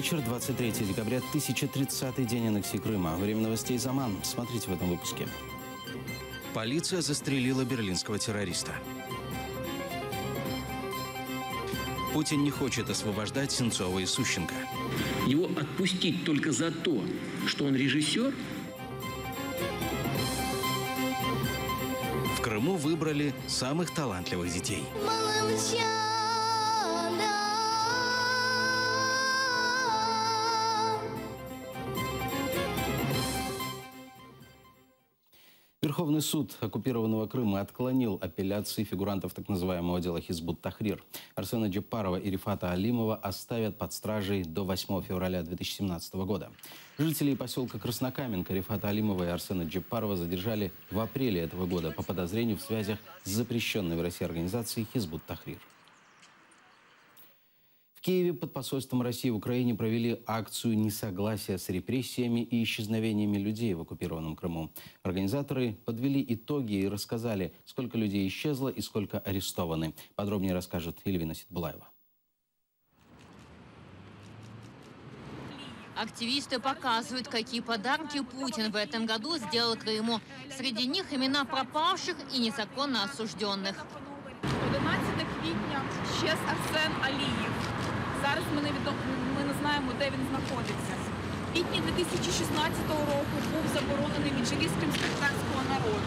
вечер, 23 декабря, 1030-й день аннексии Крыма. Время новостей «Заман». Смотрите в этом выпуске. Полиция застрелила берлинского террориста. Путин не хочет освобождать Сенцова и Сущенко. Его отпустить только за то, что он режиссер? В Крыму выбрали самых талантливых детей. Верховный суд оккупированного Крыма отклонил апелляции фигурантов так называемого дела Хизбут Тахрир. Арсена Джапарова и Рифата Алимова оставят под стражей до 8 февраля 2017 года. Жителей поселка Краснокаменка Рифата Алимова и Арсена Джапарова задержали в апреле этого года по подозрению в связях с запрещенной в России организацией Хизбут Тахрир. В Киеве под посольством России в Украине провели акцию несогласия с репрессиями и исчезновениями людей в оккупированном Крыму. Организаторы подвели итоги и рассказали, сколько людей исчезло и сколько арестованы. Подробнее расскажет Эльвина Ситбулаева. Активисты показывают, какие подарки Путин в этом году сделал Крыму. Среди них имена пропавших и незаконно осужденных. 11 квітня щез Арсен Алієв. Зараз ми не знаємо, де він знаходиться. В квітні 2016 року був заборонений меджліс кримськотатарського народу.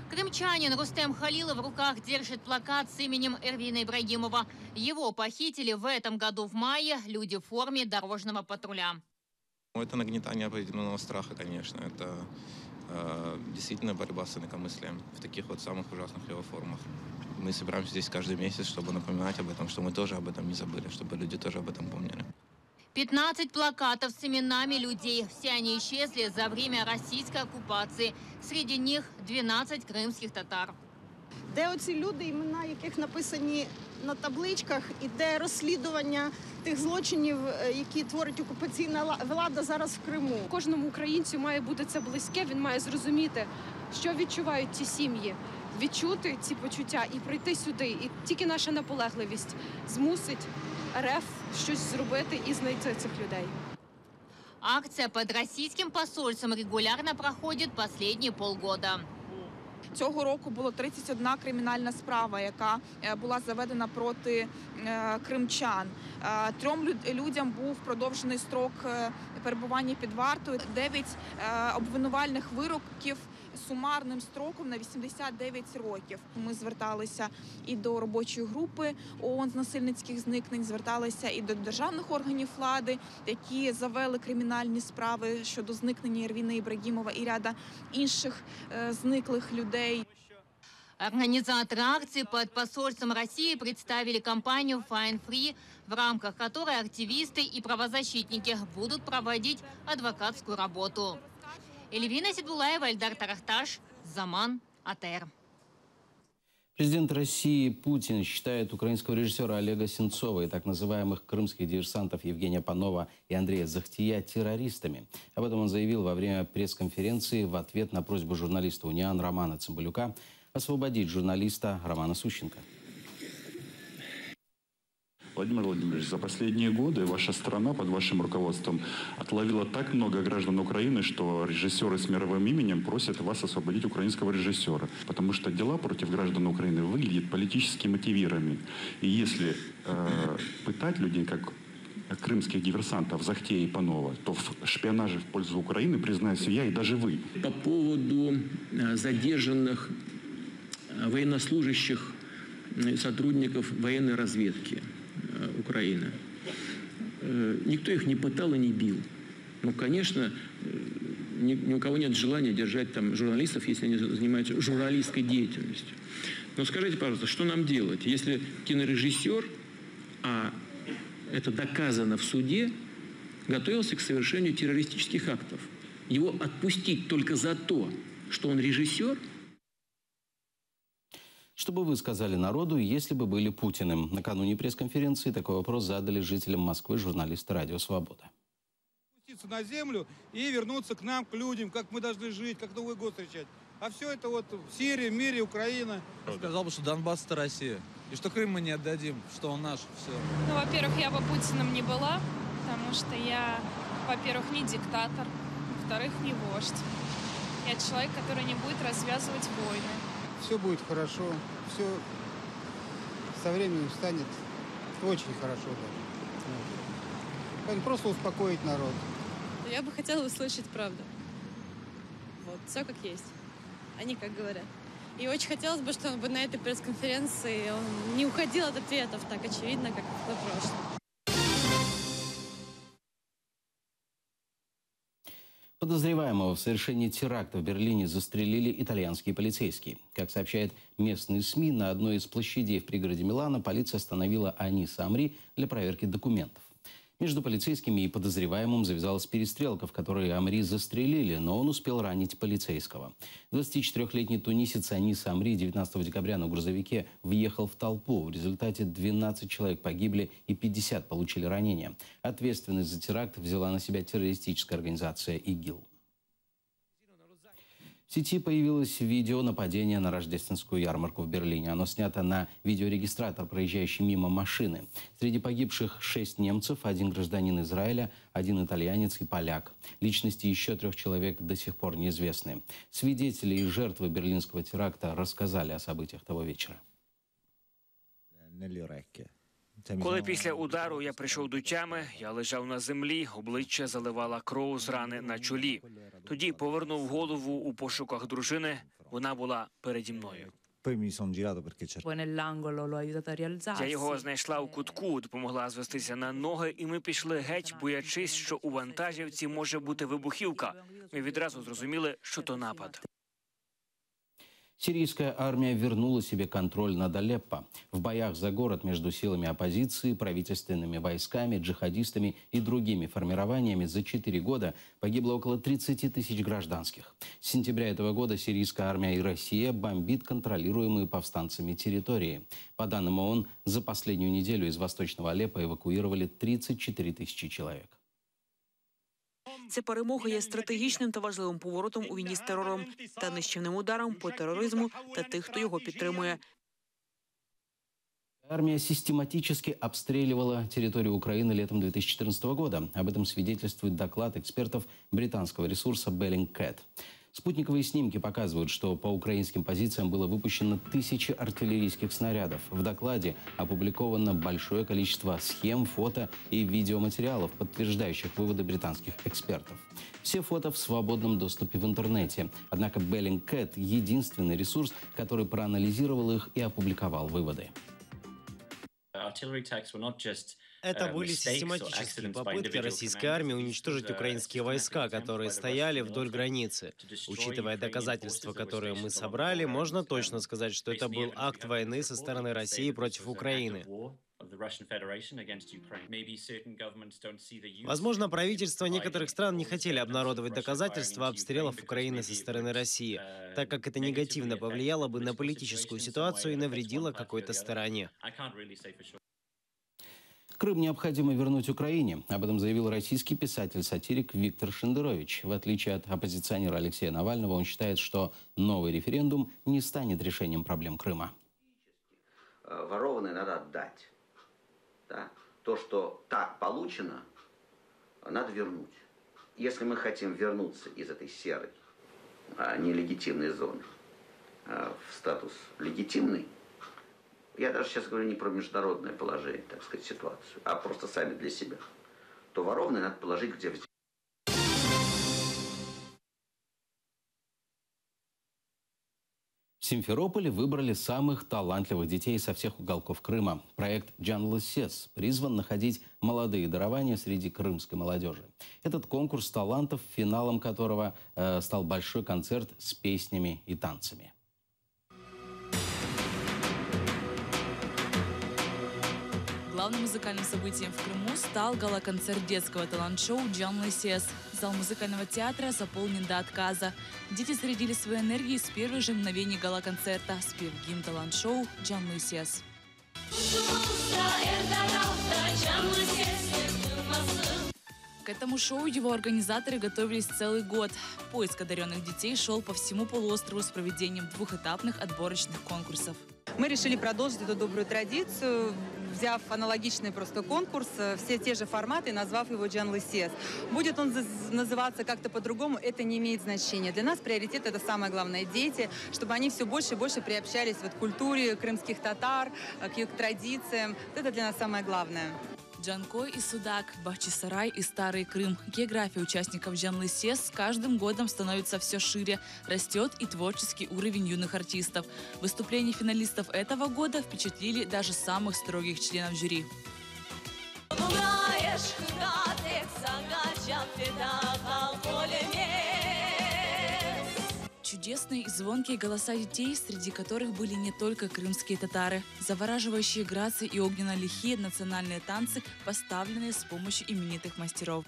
Крымчанин Рустем Халилов в руках держит плакат с именем Эрвина Ибрагимова. Его похитили в этом году в мае люди в форме дорожного патруля. Это нагнетание определенного страха, конечно. Это действительно борьба с инакомыслием в таких вот самых ужасных его формах. Мы собираемся здесь каждый месяц, чтобы напоминать об этом, что мы тоже об этом не забыли, чтобы люди тоже об этом помнили. 15 плакатов с именами людей. Все они исчезли за время российской оккупации. Среди них 12 крымских татар. Де оці люди, імена яких написані на табличках, і де розслідування тих злочинів, які творить окупаційна влада зараз в Криму. Кожному українцю має бути це близьке, він має зрозуміти, що відчувають ці сім'ї, відчути ці почуття і прийти сюди. І тільки наша наполегливість змусить РФ щось зробити і знайти цих людей. Акция под российским посольством регулярно проходит последние полгода. Цього року було 31 кримінальна справа, яка була заведена проти кримчан. 3 людям був продовжений строк перебування під вартою, 9 обвинувальних вироків сумарним строком на 89 років. Ми зверталися і до робочої групи ООН з насильницьких зникнень, зверталися і до державних органів влади, які завели кримінальні справи щодо зникнення Эрвина Ибрагимова і ряда інших зниклих людей. Организаторы акции под посольством России представили кампанию Fine Free, в рамках которой активисты и правозащитники будут проводить адвокатскую работу. Эльвина Ситбулаева, Эльдар Тарахташ, Заман, АТР. Президент России Путин считает украинского режиссера Олега Сенцова и так называемых крымских диверсантов Евгения Панова и Андрея Захтия террористами. Об этом он заявил во время пресс-конференции в ответ на просьбу журналиста «Униан» Романа Цымбалюка освободить журналиста Романа Сущенко. Владимир Владимирович, за последние годы ваша страна под вашим руководством отловила так много граждан Украины, что режиссеры с мировым именем просят вас освободить украинского режиссера. Потому что дела против граждан Украины выглядят политически мотивированными. И если пытать людей, как крымских диверсантов Захтея и Панова, то в шпионаже в пользу Украины признаюсь я и даже вы. По поводу задержанных военнослужащих, сотрудников военной разведки Украины. Никто их не пытал и не бил. Ну, конечно, ни у кого нет желания держать там журналистов, если они занимаются журналистской деятельностью. Но скажите, пожалуйста, что нам делать, если кинорежиссер, а это доказано в суде, готовился к совершению террористических актов? Его отпустить только за то, что он режиссер? Что бы вы сказали народу, если бы были Путиным? Накануне пресс-конференции такой вопрос задали жителям Москвы журналисты «Радио Свобода». На землю и вернуться к нам, к людям, как мы должны жить, как Новый год встречать. А все это вот в Сирии, в мире, Украина. Я сказал бы, что Донбасс — это Россия. И что Крым мы не отдадим, что он наш, все. Ну, во-первых, я бы Путиным не была, потому что я, во-первых, не диктатор, во-вторых, не вождь. Я человек, который не будет развязывать войны. Все будет хорошо, все со временем станет очень хорошо даже. Просто успокоить народ. Я бы хотела услышать правду. Вот, все как есть, а не как говорят. И очень хотелось бы, чтобы на этой пресс-конференции он не уходил от ответов так очевидно, как на прошлом. Подозреваемого в совершении теракта в Берлине застрелили итальянские полицейские. Как сообщают местные СМИ, на одной из площадей в пригороде Милана полиция остановила Аниса Амри для проверки документов. Между полицейскими и подозреваемым завязалась перестрелка, в которой Амри застрелили, но он успел ранить полицейского. 24-летний тунисец Анис Амри 19 декабря на грузовике въехал в толпу. В результате 12 человек погибли и 50 получили ранения. Ответственность за теракт взяла на себя террористическая организация ИГИЛ. В сети появилось видео нападения на рождественскую ярмарку в Берлине. Оно снято на видеорегистратор, проезжающий мимо машины. Среди погибших 6 немцев, 1 гражданин Израиля, 1 итальянец и поляк. Личности еще 3 человек до сих пор неизвестны. Свидетели и жертвы берлинского теракта рассказали о событиях того вечера. Коли після удару я прийшов до тями, я лежав на землі, обличчя заливала кров з рани на чолі. Тоді повернув голову у пошуках дружини, вона була переді мною. Я його знайшла у кутку, допомогла звестися на ноги, і ми пішли геть, боячись, що у вантажівці може бути вибухівка. Ми відразу зрозуміли, що то напад. Сирийская армия вернула себе контроль над Алеппо. В боях за город между силами оппозиции, правительственными войсками, джихадистами и другими формированиями за 4 года погибло около 30 тысяч гражданских. С сентября этого года сирийская армия и Россия бомбит контролируемые повстанцами территории. По данным ООН, за последнюю неделю из восточного Алеппо эвакуировали 34 тысячи человек. Ця перемога є стратегічним та важливим поворотом у війні з терором та нищівним ударом по тероризму та тих, хто його підтримує. Армия систематически обстреливала территорию Украины летом 2014 года. Об этом свидетельствует доклад экспертов британского ресурса Bellingcat. Спутниковые снимки показывают, что по украинским позициям было выпущено 1000 артиллерийских снарядов. В докладе опубликовано большое количество схем, фото и видеоматериалов, подтверждающих выводы британских экспертов. Все фото в свободном доступе в интернете. Однако Bellingcat – единственный ресурс, который проанализировал их и опубликовал выводы. Это были систематические попытки российской армии уничтожить украинские войска, которые стояли вдоль границы. Учитывая доказательства, которые мы собрали, можно точно сказать, что это был акт войны со стороны России против Украины. Возможно, правительства некоторых стран не хотели обнародовать доказательства обстрелов Украины со стороны России, так как это негативно повлияло бы на политическую ситуацию и навредило какой-то стороне. Крым необходимо вернуть Украине. Об этом заявил российский писатель-сатирик Виктор Шендерович. В отличие от оппозиционера Алексея Навального, он считает, что новый референдум не станет решением проблем Крыма. Ворованное надо отдать. Да? То, что так получено, надо вернуть. Если мы хотим вернуться из этой серой, нелегитимной зоны в статус легитимный, я даже сейчас говорю не про международное положение, так сказать, ситуацию, а просто сами для себя, то ворованное надо положить где взять. В Симферополе выбрали самых талантливых детей со всех уголков Крыма. Проект «Джанлы Сес» призван находить молодые дарования среди крымской молодежи. Этот конкурс талантов, финалом которого стал большой концерт с песнями и танцами. Главным музыкальным событием в Крыму стал гала-концерт детского талант-шоу «Джанлы Сес». Зал музыкального театра заполнен до отказа. Дети зарядили своей энергией с первых же мгновений гала-концерта, спев гимн талант-шоу «Джанлы Сес». К этому шоу его организаторы готовились целый год. Поиск одаренных детей шел по всему полуострову с проведением двухэтапных отборочных конкурсов. Мы решили продолжить эту добрую традицию, взяв аналогичный просто конкурс, все те же форматы, назвав его Джанлы Сес. Будет он называться как-то по-другому, это не имеет значения. Для нас приоритет — это самое главное — дети, чтобы они все больше и больше приобщались к культуре крымских татар, к их традициям. Это для нас самое главное. Джанкой и Судак, Бахчисарай и Старый Крым. География участников Джанлы Сес с каждым годом становится все шире. Растет и творческий уровень юных артистов. Выступления финалистов этого года впечатлили даже самых строгих членов жюри. Чудесные и звонкие голоса детей, среди которых были не только крымские татары. Завораживающие грации и огненно-лихие национальные танцы, поставленные с помощью именитых мастеров.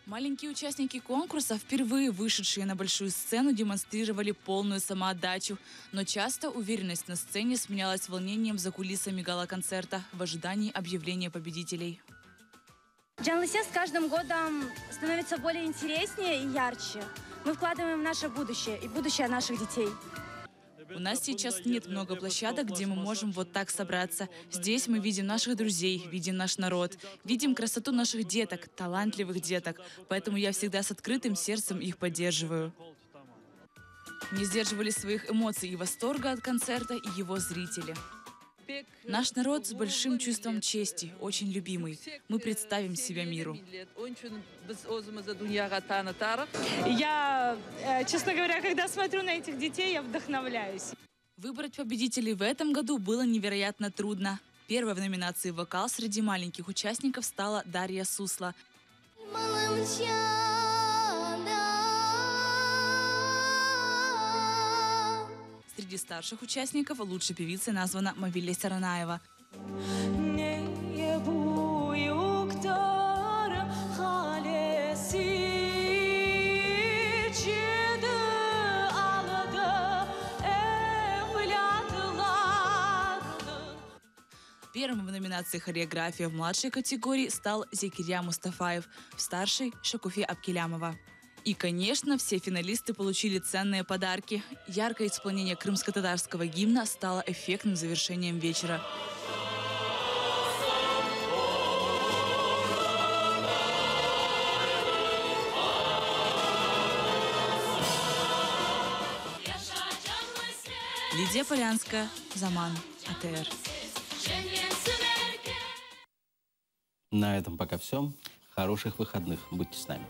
Маленькие участники конкурса, впервые вышедшие на большую сцену, демонстрировали полную самоотдачу. Но часто уверенность на сцене сменялась волнением за кулисами гала-концерта в ожидании объявления победителей. Джанлы Сес с каждым годом становится более интереснее и ярче. Мы вкладываем в наше будущее и будущее наших детей. У нас сейчас нет много площадок, где мы можем вот так собраться. Здесь мы видим наших друзей, видим наш народ, видим красоту наших деток, талантливых деток. Поэтому я всегда с открытым сердцем их поддерживаю. Не сдерживали своих эмоций и восторга от концерта и его зрители. Наш народ с большим чувством чести, очень любимый. Мы представим себя миру. Я, честно говоря, когда смотрю на этих детей, я вдохновляюсь. Выбрать победителей в этом году было невероятно трудно. Первой в номинации «Вокал» среди маленьких участников стала Дарья Сусла. Среди старших участников лучшей певицей названа Мавиле Саранаева. Первым в номинации «Хореография» в младшей категории стал Зекирия Мустафаев, в старшей – Шакуфи Абкелямова. И, конечно, все финалисты получили ценные подарки. Яркое исполнение крымско-татарского гимна стало эффектным завершением вечера. Лидия Полянская, Заман, АТР. На этом пока все. Хороших выходных. Будьте с нами.